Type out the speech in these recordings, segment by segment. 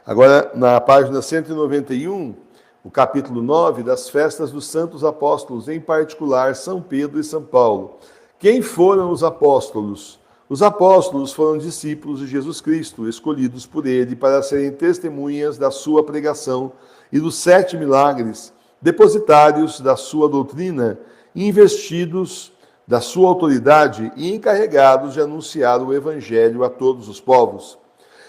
Agora, na página 191, o capítulo 9, das festas dos santos apóstolos, em particular São Pedro e São Paulo. Quem foram os apóstolos? Os apóstolos foram discípulos de Jesus Cristo, escolhidos por ele para serem testemunhas da sua pregação e dos 7 milagres, depositários da sua doutrina, investidos da sua autoridade e encarregados de anunciar o evangelho a todos os povos.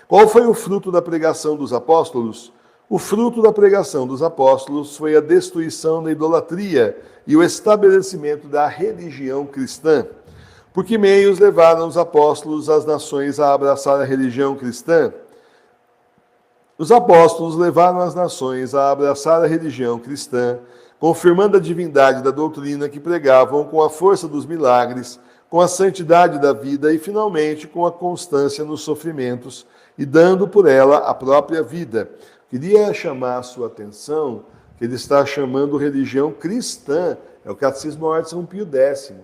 Qual foi o fruto da pregação dos apóstolos? O fruto da pregação dos apóstolos foi a destruição da idolatria e o estabelecimento da religião cristã. Por que meios levaram os apóstolos as nações a abraçar a religião cristã? Os apóstolos levaram as nações a abraçar a religião cristã, confirmando a divindade da doutrina que pregavam com a força dos milagres, com a santidade da vida e, finalmente, com a constância nos sofrimentos e dando por ela a própria vida. Queria chamar a sua atenção que ele está chamando religião cristã, é o Catecismo Maior de São Pio X.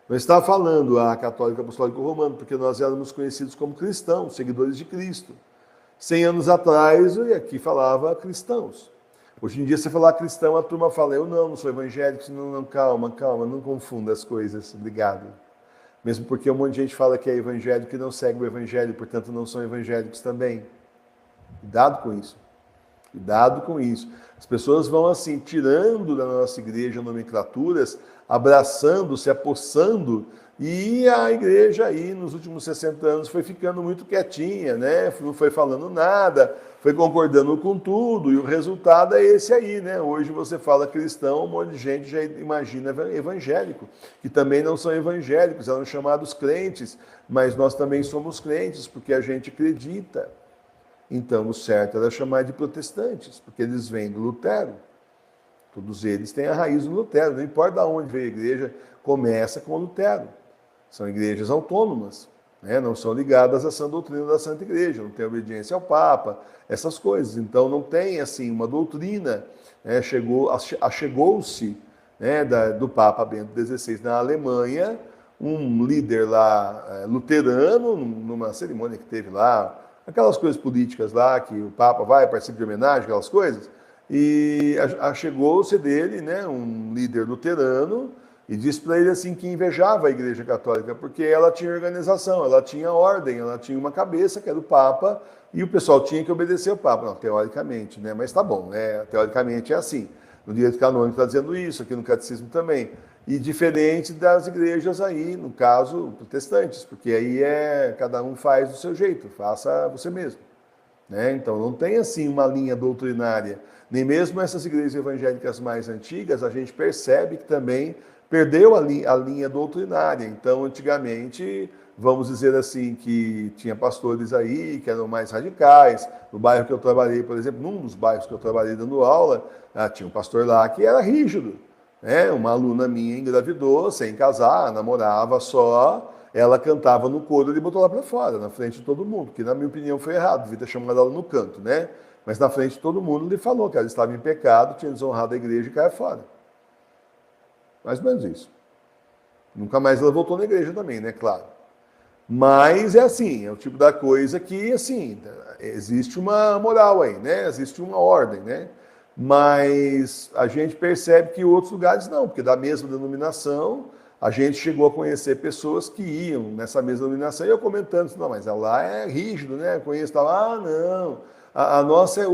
Não está falando a católica apostólica romana, porque nós éramos conhecidos como cristãos, seguidores de Cristo. 100 anos atrás, e aqui falava cristãos. Hoje em dia, você falar cristão, a turma fala, eu não sou evangélico, não, calma, não confunda as coisas, obrigado. Mesmo porque um monte de gente fala que é evangélico e não segue o evangelho, portanto não são evangélicos também. Cuidado com isso. Cuidado com isso. As pessoas vão assim, tirando da nossa igreja nomenclaturas, abraçando, se apossando, e a igreja aí, nos últimos 60 anos, foi ficando muito quietinha, né? Não foi falando nada, foi concordando com tudo, e o resultado é esse aí, né? Hoje você fala cristão, um monte de gente já imagina evangélico, que também não são evangélicos, eram chamados crentes, mas nós também somos crentes, porque a gente acredita. Então, o certo era chamar de protestantes, porque eles vêm do Lutero. Todos eles têm a raiz do Lutero, não importa de onde veio a igreja, começa com o Lutero. São igrejas autônomas, né? Não são ligadas à sã doutrina da Santa Igreja, não tem obediência ao Papa, essas coisas. Então, não tem assim uma doutrina, né? Achegou-se, né, do Papa Bento XVI na Alemanha, um líder lá luterano, numa cerimônia que teve lá, aquelas coisas políticas lá, que o Papa vai, participa de homenagem, aquelas coisas, e achegou-se dele, né, um líder luterano, e disse para ele assim que invejava a Igreja Católica, porque ela tinha organização, ela tinha ordem, ela tinha uma cabeça, que era o Papa, e o pessoal tinha que obedecer ao Papa. Não, teoricamente, né, mas tá bom, né, teoricamente é assim. No direito canônico está dizendo isso, aqui no Catecismo também. E diferente das igrejas aí, no caso, protestantes, porque aí cada um faz do seu jeito, faça você mesmo. Né? Então não tem assim uma linha doutrinária. Nem mesmo essas igrejas evangélicas mais antigas, a gente percebe que também perdeu a linha doutrinária. Então, antigamente, vamos dizer assim, que tinha pastores aí que eram mais radicais. No bairro que eu trabalhei, por exemplo, num dos bairros que eu trabalhei dando aula, tinha um pastor lá que era rígido. Uma aluna minha engravidou, sem casar, namorava só, ela cantava no coro, ele botou lá para fora, na frente de todo mundo, que na minha opinião foi errado, devia ter chamado ela no canto, né? Mas na frente de todo mundo ele falou que ela estava em pecado, tinha desonrado a igreja e caia fora. Mais ou menos isso. Nunca mais ela voltou na igreja também, né? Claro. Mas é assim, é o tipo da coisa que, assim, existe uma moral aí, né? Existe uma ordem, né? Mas a gente percebe que em outros lugares não, porque da mesma denominação, a gente chegou a conhecer pessoas que iam nessa mesma denominação, e eu comentando, não, mas lá é rígido, né? Conheço, tal, não, a nossa é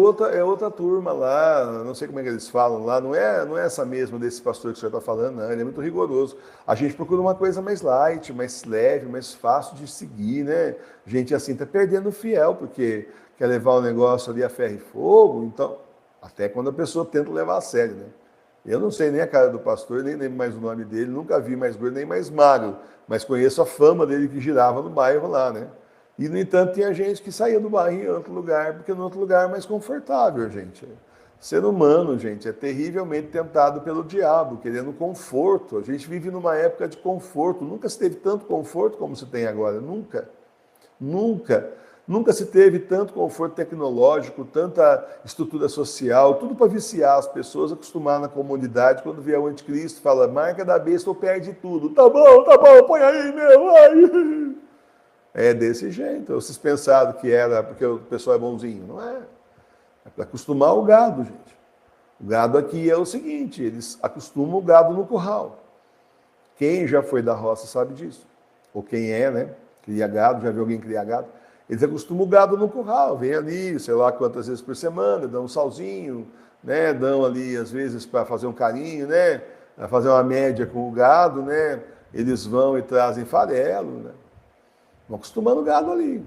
outra turma lá, não sei como é que eles falam lá, não é essa mesma desse pastor que o senhor está falando, não, ele é muito rigoroso. A gente procura uma coisa mais light, mais leve, mais fácil de seguir, né? Gente assim está perdendo o fiel, porque quer levar o negócio ali a ferro e fogo, então, até quando a pessoa tenta levar a sério, né? Eu não sei nem a cara do pastor, nem lembro mais o nome dele, nunca vi mais gordo, nem mais magro, mas conheço a fama dele que girava no bairro lá, né? E, no entanto, tinha gente que saía do bairro em outro lugar, porque no outro lugar é mais confortável, gente. Ser humano, gente, é terrivelmente tentado pelo diabo, querendo conforto. A gente vive numa época de conforto. Nunca se teve tanto conforto como se tem agora. Nunca. Nunca. Nunca se teve tanto conforto tecnológico, tanta estrutura social, tudo para viciar as pessoas, acostumar na comunidade. Quando vier o anticristo, fala, marca da besta ou perde tudo. Tá bom, põe aí, meu, vai. É desse jeito. Vocês pensaram que era porque o pessoal é bonzinho. Não é. É para acostumar o gado, gente. O gado aqui é o seguinte, eles acostumam o gado no curral. Quem já foi da roça sabe disso. Ou quem é, né? Cria gado, já viu alguém criar gado. Eles acostumam o gado no curral, vem ali, sei lá quantas vezes por semana, dão um salzinho, né? Dão ali, às vezes, para fazer um carinho, né? Para fazer uma média com o gado, né? Eles vão e trazem farelo, né? Vão acostumando o gado ali.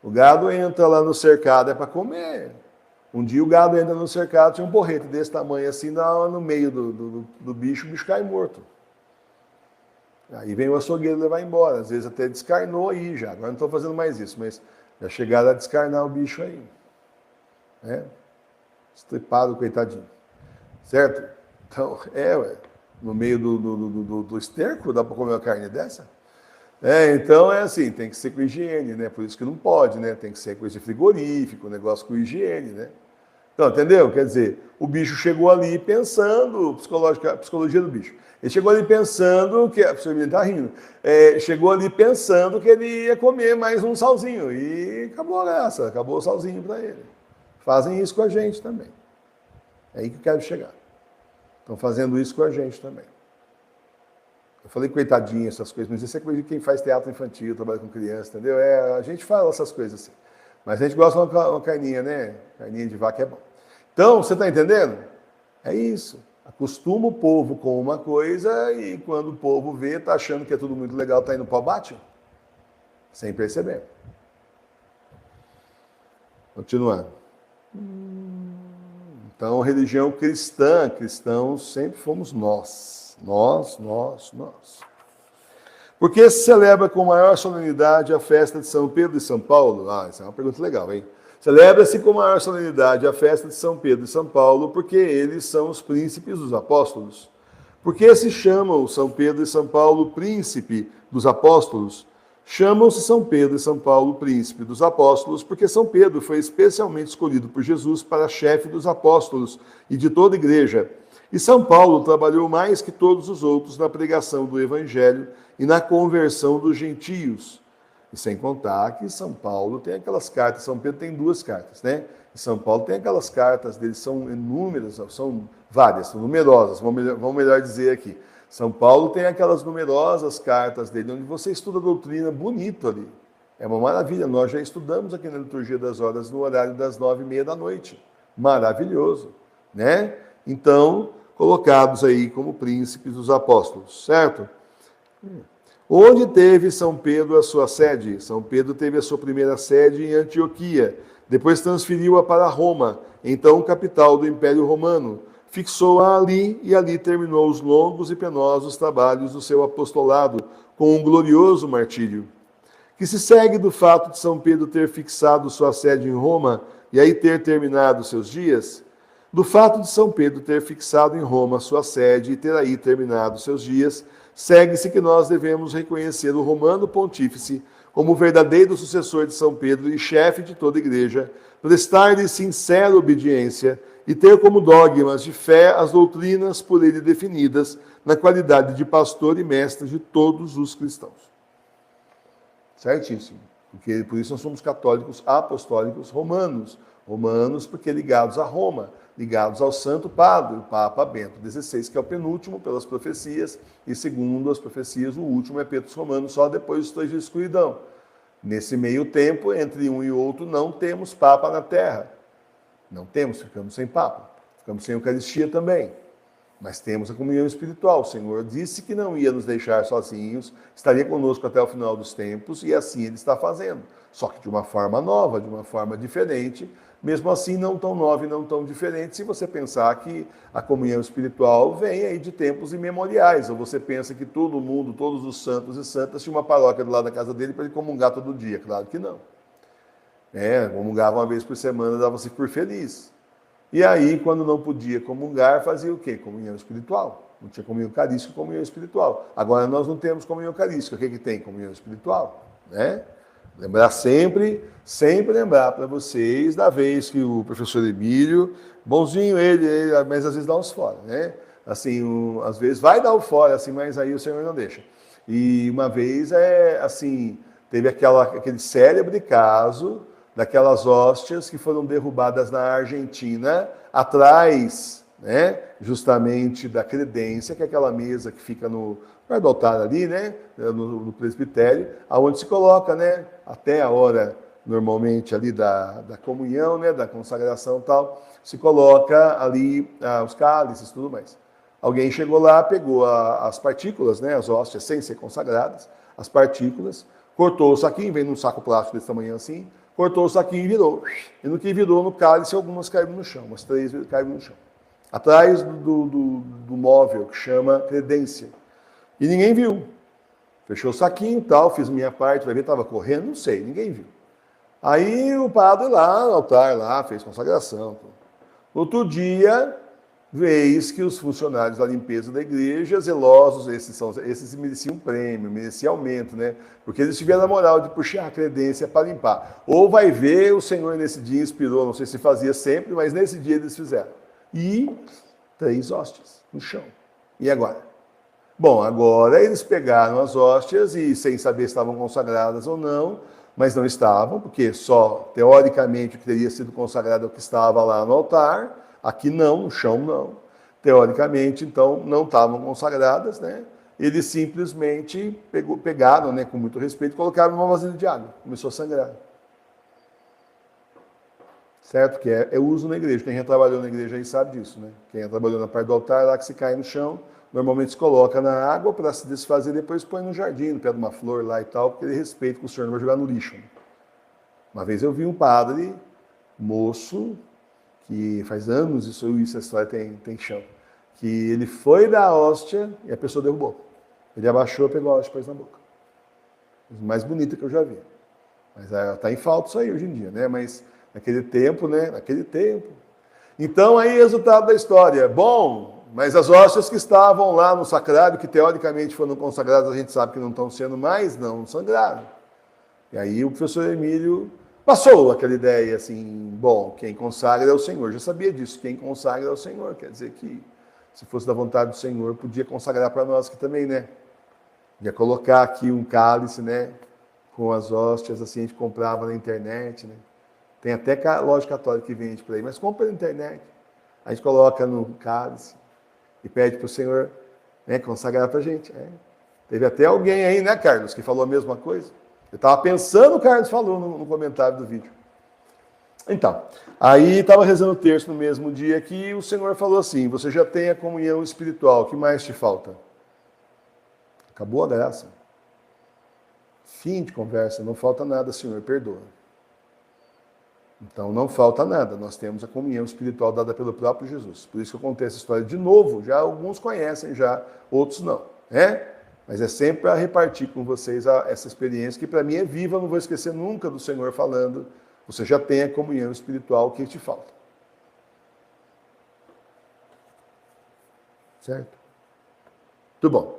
O gado entra lá no cercado, é para comer. Um dia o gado entra no cercado, tinha um porrete desse tamanho assim, no meio do bicho, o bicho cai morto. Aí vem o açougueiro levar embora, às vezes até descarnou aí já, agora não estou fazendo mais isso, mas já chegaram a descarnar o bicho aí. Né? Estripado, coitadinho. Certo? Então, no meio do esterco, dá para comer uma carne dessa? Então é assim, tem que ser com higiene, né? Por isso que não pode, né? Tem que ser coisa de frigorífico, negócio com higiene, né? Então, entendeu? Quer dizer, o bicho chegou ali pensando, psicologia do bicho. Ele chegou ali pensando que, a pessoa está rindo, chegou ali pensando que ele ia comer mais um salzinho e acabou a graça, acabou o salzinho para ele. Fazem isso com a gente também. É aí que eu quero chegar. Estão fazendo isso com a gente também. Eu falei coitadinho, essas coisas, mas isso é coisa de quem faz teatro infantil, trabalha com criança, entendeu? A gente fala essas coisas assim. Mas a gente gosta de uma carninha, né? Carninha de vaca é bom. Então, você está entendendo? É isso. Acostuma o povo com uma coisa e quando o povo vê, está achando que é tudo muito legal, está indo para o bate, sem perceber. Continuando. Então, religião cristã, cristãos sempre fomos nós. Nós. Por que se celebra com maior solenidade a festa de São Pedro e São Paulo? Essa é uma pergunta legal, hein? Celebra-se com maior solenidade a festa de São Pedro e São Paulo porque eles são os príncipes dos apóstolos. Por que se chamam São Pedro e São Paulo príncipe dos apóstolos? Chamam-se São Pedro e São Paulo príncipe dos apóstolos porque São Pedro foi especialmente escolhido por Jesus para chefe dos apóstolos e de toda a igreja. E São Paulo trabalhou mais que todos os outros na pregação do evangelho e na conversão dos gentios. E sem contar que São Paulo tem aquelas cartas, São Pedro tem 2 cartas, né? E São Paulo tem aquelas cartas deles, são inúmeras, são várias, são numerosas, vamos melhor dizer aqui. São Paulo tem aquelas numerosas cartas dele, onde você estuda a doutrina bonito ali. É uma maravilha, nós já estudamos aqui na Liturgia das Horas no horário das 9h30 da noite. Maravilhoso, né? Então, colocados aí como príncipes dos apóstolos, certo? Onde teve São Pedro a sua sede? São Pedro teve a sua primeira sede em Antioquia, depois transferiu-a para Roma, então capital do Império Romano. Fixou-a ali e ali terminou os longos e penosos trabalhos do seu apostolado, com um glorioso martírio. Que se segue do fato de São Pedro ter fixado sua sede em Roma e aí ter terminado seus dias? Do fato de São Pedro ter fixado em Roma sua sede e ter aí terminado seus dias, segue-se que nós devemos reconhecer o romano pontífice como verdadeiro sucessor de São Pedro e chefe de toda a igreja, prestar-lhe sincera obediência e ter como dogmas de fé as doutrinas por ele definidas na qualidade de pastor e mestre de todos os cristãos. Certíssimo. Porque por isso nós somos católicos apostólicos romanos. Romanos porque ligados a Roma, ligados ao Santo Padre, o Papa Bento XVI, que é o penúltimo pelas profecias, e segundo as profecias, o último é Petrus Romano, só depois dos 3 dias de escuridão. Nesse meio tempo, entre um e outro, não temos Papa na Terra. Não temos, ficamos sem Papa. Ficamos sem Eucaristia também. Mas temos a comunhão espiritual. O Senhor disse que não ia nos deixar sozinhos, estaria conosco até o final dos tempos, e assim Ele está fazendo. Só que de uma forma nova, de uma forma diferente, mesmo assim não tão nova e não tão diferente, se você pensar que a comunhão espiritual vem aí de tempos imemoriais, ou você pensa que todo mundo, todos os santos e santas, tinham uma paróquia do lado da casa dele para ele comungar todo dia. Claro que não. Comungava uma vez por semana, dava-se por feliz. E aí, quando não podia comungar, fazia o quê? Comunhão espiritual. Não tinha comunhão eucarística, comunhão espiritual. Agora nós não temos comunhão eucarística. O que tem? Comunhão espiritual. Né? Lembrar sempre lembrar para vocês da vez que o professor Emílio, bonzinho ele, mas às vezes dá uns fora, né? Assim, às vezes vai dar o fora, assim, mas aí o Senhor não deixa. E uma vez, teve aquele célebre caso daquelas hóstias que foram derrubadas na Argentina, atrás, né, justamente da credência, que é aquela mesa que fica no do altar ali, né, no presbitério, aonde se coloca, né, até a hora normalmente ali da comunhão, né, da consagração e tal, se coloca ali os cálices e tudo mais. Alguém chegou lá, pegou as partículas, né, as hóstias sem ser consagradas, as partículas, cortou o saquinho, vem num saco plástico desse tamanho assim, cortou o saquinho e virou. E no que virou no cálice, algumas caíram no chão, umas 3 caíram no chão. Atrás do móvel, que chama credência. E ninguém viu. Fechou o saquinho e tal, fiz minha parte, vai ver, estava correndo, não sei, ninguém viu. Aí o padre lá, no altar lá, fez consagração. Outro dia, vez que os funcionários da limpeza da igreja, zelosos, esses mereciam um prêmio, mereciam aumento, né? Porque eles tiveram a moral de puxar a credência para limpar. Ou vai ver, o Senhor nesse dia inspirou, não sei se fazia sempre, mas nesse dia eles fizeram. E 3 hóstias no chão. E agora? Bom, agora eles pegaram as hóstias e, sem saber se estavam consagradas ou não, mas não estavam, porque só, teoricamente, o que teria sido consagrado é o que estava lá no altar, aqui não, no chão não. Teoricamente, então, não estavam consagradas, né? Eles simplesmente pegaram, né, com muito respeito, colocaram numa vasilha de água, começou a sangrar. Certo? Que é uso na igreja. Quem já trabalhou na igreja aí sabe disso, né? Quem já trabalhou na parte do altar, lá que se cai no chão, normalmente se coloca na água para se desfazer, depois põe no jardim, no pé de uma flor lá e tal, porque ele respeita que o senhor não vai jogar no lixo. Né? Uma vez eu vi um padre, moço, que faz anos essa história tem chão, que ele foi dar a hóstia e a pessoa derrubou. Ele abaixou, pegou a hóstia e pôs na boca. Coisa mais bonita que eu já vi. Mas está em falta isso aí hoje em dia, né? Mas naquele tempo, né? Naquele tempo. Então, aí, resultado da história. Bom, mas as hóstias que estavam lá no sacrário, que teoricamente foram consagradas, a gente sabe que não estão sendo mais, não sangraram. E aí o professor Emílio passou aquela ideia assim, bom, quem consagra é o Senhor. Já sabia disso, quem consagra é o Senhor. Quer dizer que, se fosse da vontade do Senhor, podia consagrar para nós aqui também, né? Ia colocar aqui um cálice, né? Com as hóstias, assim, a gente comprava na internet, né? Tem até loja católica que vende por aí, mas compra na internet. A gente coloca no cálice e pede para o Senhor, né, consagrar para a gente. Teve até alguém aí, né, Carlos, que falou a mesma coisa. Eu estava pensando, o Carlos falou no comentário do vídeo. Então, aí estava rezando o terço no mesmo dia que o Senhor falou assim, você já tem a comunhão espiritual, o que mais te falta? Acabou a graça. Fim de conversa, não falta nada, Senhor, perdoa. Então não falta nada, nós temos a comunhão espiritual dada pelo próprio Jesus. Por isso que eu contei essa história de novo, já alguns conhecem, já outros não, né? Mas é sempre para repartir com vocês essa experiência que para mim é viva, não vou esquecer nunca do Senhor falando, você já tem a comunhão espiritual que te falta. Certo? Tudo bom.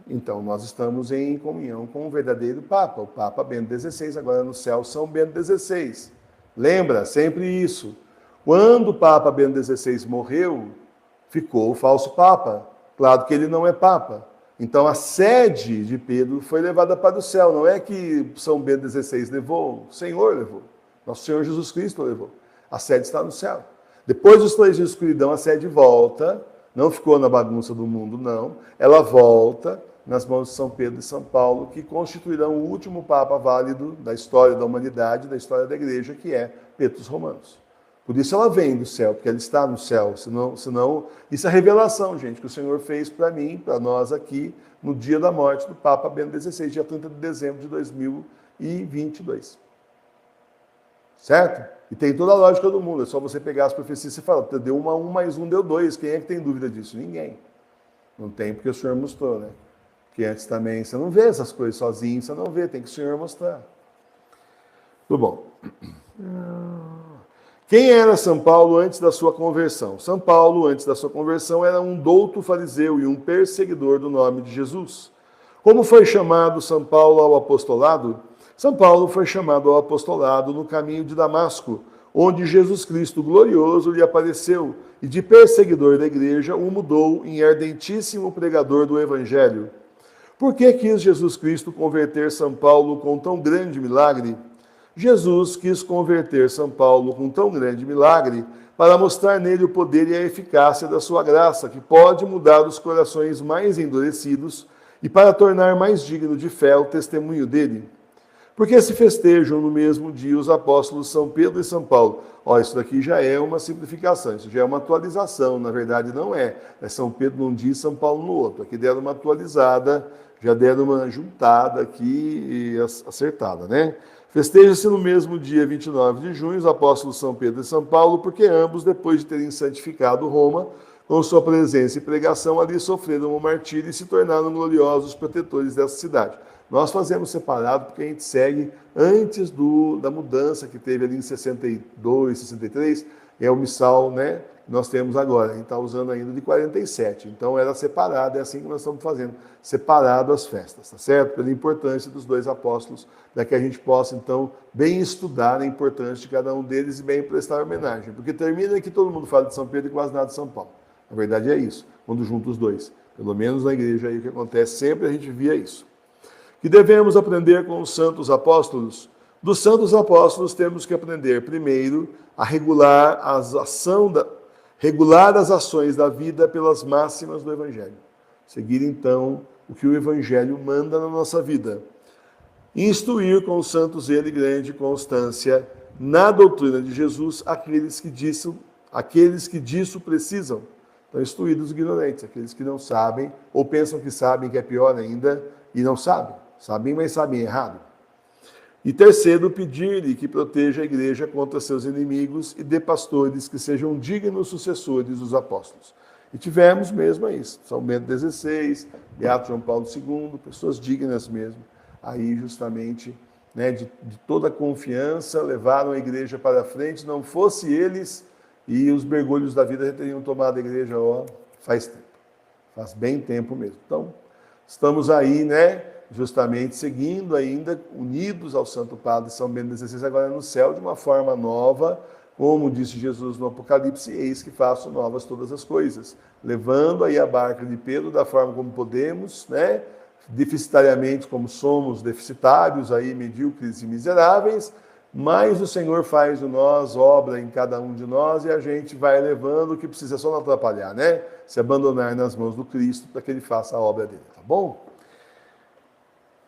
Então, nós estamos em comunhão com o verdadeiro Papa, o Papa Bento XVI, agora no céu São Bento XVI. Lembra sempre isso. Quando o Papa Bento XVI morreu, ficou o falso Papa. Claro que ele não é Papa. Então, a sede de Pedro foi levada para o céu. Não é que São Bento XVI levou, o Senhor levou. Nosso Senhor Jesus Cristo levou. A sede está no céu. Depois dos 3 dias de escuridão, a sede volta. Não ficou na bagunça do mundo, não. Ela volta nas mãos de São Pedro e São Paulo, que constituirão o último Papa válido da história da humanidade, da história da Igreja, que é Petrus Romanos. Por isso ela vem do céu, porque ela está no céu. Senão, isso é revelação, gente, que o Senhor fez para mim, para nós aqui, no dia da morte do Papa Bento XVI, dia 30 de dezembro de 2022. Certo? E tem toda a lógica do mundo. É só você pegar as profecias e falar, deu 1 a 1, mais 1 deu 2. Quem é que tem dúvida disso? Ninguém. Não tem, porque o Senhor mostrou, né? Porque antes também você não vê essas coisas sozinho, você não vê, tem que o Senhor mostrar. Tudo bom. Quem era São Paulo antes da sua conversão? São Paulo, antes da sua conversão, era um douto fariseu e um perseguidor do nome de Jesus. Como foi chamado São Paulo ao apostolado? São Paulo foi chamado ao apostolado no caminho de Damasco, onde Jesus Cristo glorioso lhe apareceu e de perseguidor da igreja o mudou em ardentíssimo pregador do evangelho. Por que quis Jesus Cristo converter São Paulo com tão grande milagre? Jesus quis converter São Paulo com tão grande milagre para mostrar nele o poder e a eficácia da sua graça, que pode mudar os corações mais endurecidos e para tornar mais digno de fé o testemunho dele. Porque se festejam no mesmo dia os apóstolos São Pedro e São Paulo. Isso daqui já é uma simplificação, isso já é uma atualização, na verdade não é. É São Pedro num dia e São Paulo no outro. Aqui deram uma atualizada, já deram uma juntada aqui e acertada, né? Festeja-se no mesmo dia 29 de junho os apóstolos São Pedro e São Paulo, porque ambos, depois de terem santificado Roma, com sua presença e pregação, ali sofreram o martírio e se tornaram gloriosos protetores dessa cidade. Nós fazemos separado porque a gente segue antes da mudança que teve ali em 62, 63, é o missal, né? Nós temos agora, a gente está usando ainda de 47. Então era separado, é assim que nós estamos fazendo, separado as festas, tá certo? Pela importância dos dois apóstolos, para que a gente possa, então, bem estudar a importância de cada um deles e bem prestar homenagem. Porque termina que todo mundo fala de São Pedro e quase nada de São Paulo. Na verdade é isso, quando junta os dois. Pelo menos na igreja aí o que acontece, sempre a gente via isso. Que devemos aprender com os santos apóstolos? Dos santos apóstolos temos que aprender, primeiro, a regular as ações da vida pelas máximas do Evangelho. Seguir, então, o que o Evangelho manda na nossa vida. Instruir com os santos ele grande constância na doutrina de Jesus aqueles que disso precisam. Então, instruir os ignorantes, aqueles que não sabem, ou pensam que sabem, que é pior ainda, e não sabem. Sabem, mas sabem errado. E terceiro, pedir-lhe que proteja a igreja contra seus inimigos e dê pastores que sejam dignos sucessores dos apóstolos. E tivemos mesmo isso. São Bento XVI, Beato João Paulo II, pessoas dignas mesmo. Aí, justamente, né, de toda a confiança, levaram a igreja para frente. Não fosse eles, e os mergulhos da vida já teriam tomado a igreja, faz tempo. Faz bem tempo mesmo. Então, estamos aí, né, justamente seguindo ainda, unidos ao Santo Padre São Bento XVI, agora no céu, de uma forma nova, como disse Jesus no Apocalipse, eis que faço novas todas as coisas, levando aí a barca de Pedro da forma como podemos, né, deficitariamente como somos deficitários, aí medíocres e miseráveis, mas o Senhor faz de nós obra em cada um de nós e a gente vai levando, o que precisa só não atrapalhar, né? Se abandonar nas mãos do Cristo para que Ele faça a obra dele, tá bom?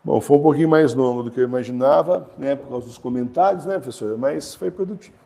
Bom, foi um pouquinho mais longo do que eu imaginava, né, por causa dos comentários, né, professora? Mas foi produtivo.